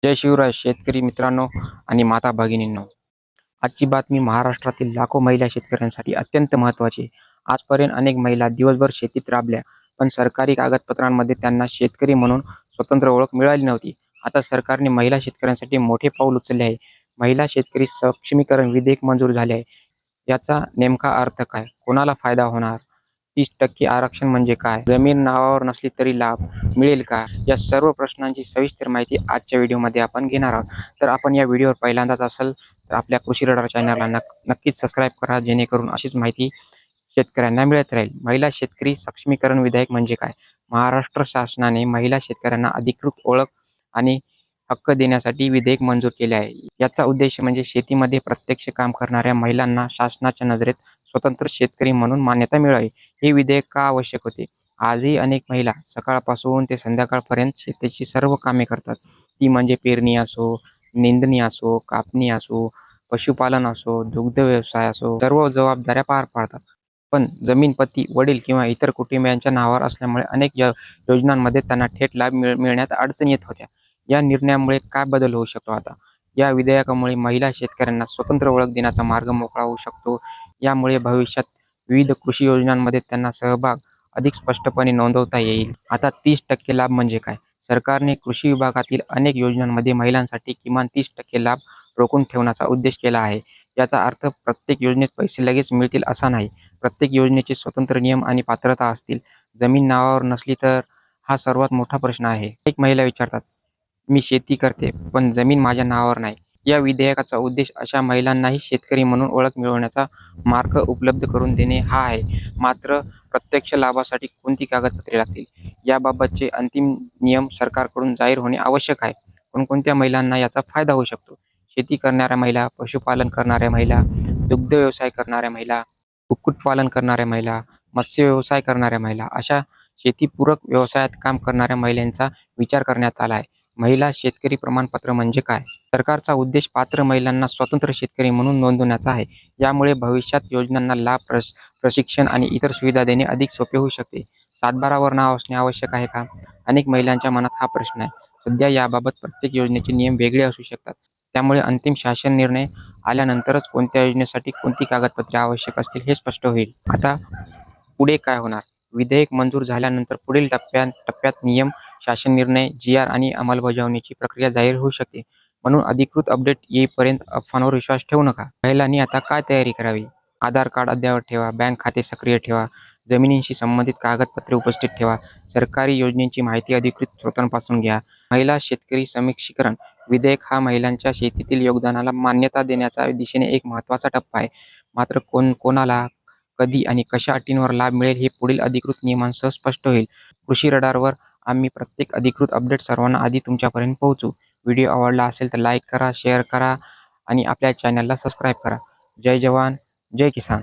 जय शिवराय शेतकरी मित्रांनो आणि माता भगिनींनो. आजची बातमी महाराष्ट्रातील लाखो महिला शेतकऱ्यांसाठी अत्यंत महत्त्वाची आहे. आजपर्यंत अनेक महिला दिवसभर शेतीत राबल्या, पण सरकारी कागदपत्रांमध्ये त्यांना शेतकरी म्हणून स्वतंत्र ओळख मिळाली नव्हती. आता सरकारने महिला शेतकऱ्यांसाठी मोठे पाऊल उचलले आहे. महिला शेतकरी सक्षमीकरण विधेयक मंजूर झाले आहे. याचा नेमका अर्थ काय? कोणाला फायदा होणार? 30% आरक्षण म्हणजे काय? जमीन नावावर नसली तरी लाभ मिळेल का? या सर्व प्रश्नांची सविस्तर माहिती आजच्या व्हिडिओमध्ये आपण घेणार आहोत. तर आपण या व्हिडिओवर पहिल्यांदाच असाल तर आपल्या कृषी रडार चॅनलला नक्कीच सबस्क्राईब करा, जेणेकरून अशीच माहिती शेतकऱ्यांना मिळत राहील. महिला शेतकरी सक्षमीकरण विधेयक म्हणजे काय? महाराष्ट्र शासनाने महिला शेतकऱ्यांना अधिकृत ओळख आणि हक्क देण्यासाठी विधेयक मंजूर केले आहे. याचा उद्देश म्हणजे शेतीमध्ये प्रत्यक्ष काम करणाऱ्या महिलांना शासनाच्या नजरेत स्वतंत्र शेतकरी म्हणून मान्यता मिळावी. हे विधेयक का आवश्यक होते? आजही अनेक महिला सकाळपासून ते संध्याकाळपर्यंत शेतीची सर्व कामे करतात. ती म्हणजे पेरणी असो, निंदणी असो, कापणी असो, पशुपालन असो, दुग्ध व्यवसाय असो, सर्व जबाबदाऱ्या पार पाडतात. पण जमीन पती, वडील किंवा इतर कुटुंबियांच्या नावावर असल्यामुळे अनेक योजनांमध्ये त्यांना थेट लाभ मिळण्यात अडचणी येत होत्या. या निर्णयामुळे काय बदल होऊ शकतो आता? या विधेयकामुळे महिला शेतकऱ्यांना स्वतंत्र ओळख देण्याचा मार्ग मोकळा होऊ शकतो. यामुळे भविष्यात विविध कृषी योजनांमध्ये त्यांना सहभाग अधिक स्पष्टपणे नोंदवता येईल. आता 30% लाभ म्हणजे काय? सरकारने कृषी विभागातील अनेक योजनांमध्ये महिलांसाठी किमान 30% लाभ रोखून ठेवण्याचा उद्देश केला आहे. याचा अर्थ प्रत्येक योजनेत पैसे लगेच मिळतील असा नाही. प्रत्येक योजनेचे स्वतंत्र नियम आणि पात्रता असतील. जमीन नावावर नसली तर हा सर्वात मोठा प्रश्न आहे. अनेक महिला विचारतात, मी शेती करते, पण जमीन माझ्या नावावर नाही. या विधेयकाचा उद्देश अशा महिलांनाही शेतकरी म्हणून ओळख मिळवण्याचा मार्ग उपलब्ध करून देणे हा आहे. मात्र प्रत्यक्ष लाभासाठी कोणती कागदपत्रे लागतील? याबाबतचे अंतिम नियम सरकारकडून जाहीर होणे आवश्यक आहे. कोणकोणत्या महिलांना याचा फायदा होऊ शकतो? शेती करणाऱ्या महिला, पशुपालन करणाऱ्या महिला, दुग्ध व्यवसाय करणाऱ्या महिला, कुक्कुटपालन करणाऱ्या महिला, मत्स्य व्यवसाय करणाऱ्या महिला, अशा शेतीपूरक व्यवसायात काम करणाऱ्या महिलांचा विचार करण्यात आला आहे. महिला शेतकरी प्रमाणपत्र म्हणजे काय? सरकारचा उद्देश पात्र महिलांना स्वतंत्र शेतकरी म्हणून नोंदवण्याचा आहे. यामुळे भविष्यात योजनांना लाभ, प्रशिक्षण आणि इतर सुविधा देणे अधिक सोपे होऊ शकते. 7/12 वर नाव असणे आवश्यक आहे का? अनेक महिलांच्या मनात हा प्रश्न आहे. सध्या याबाबत प्रत्येक योजनेचे नियम वेगळे असू शकतात. त्यामुळे अंतिम शासन निर्णय आल्यानंतरच कोणत्या योजनेसाठी कोणती कागदपत्रे आवश्यक असतील हे स्पष्ट होईल. आता पुढे काय होणार? विधेयक मंजूर झाल्यानंतर पुढील टप्प्यात नियम, शासन निर्णय, जी.आर. आणि अंमलबजावणीची प्रक्रिया जाहीर होऊ शकते. म्हणून अधिकृत अपडेट येईपर्यंत अफवांवर विश्वास ठेवू नका. महिलांनी आता काय तयारी करावी? आधार कार्ड अद्ययावत ठेवा, बँक खाते सक्रिय ठेवा, जमिनींशी संबंधित कागदपत्रे उपस्थित ठेवा, सरकारी योजनेची माहिती अधिकृत स्रोतांपासून घ्या. महिला शेतकरी सक्षमीकरण विधेयक हा महिलांच्या शेतीतील योगदानाला मान्यता देण्याच्या दिशेने एक महत्त्वाचा टप्पा आहे. मात्र कोणाला, कधी आणि कशा अटींवर लाभ मिळेल हे पुढील अधिकृत नियमांसह स्पष्ट होईल. कृषी रडारवर आम्ही प्रत्येक अधिकृत अपडेट सर्वांना आधी तुमच्यापर्यंत पोहोचू. व्हिडिओ आवडला असेल तर लाईक करा, शेअर करा आणि आपल्या चॅनलला सबस्क्राईब करा. जय जवान, जय किसान.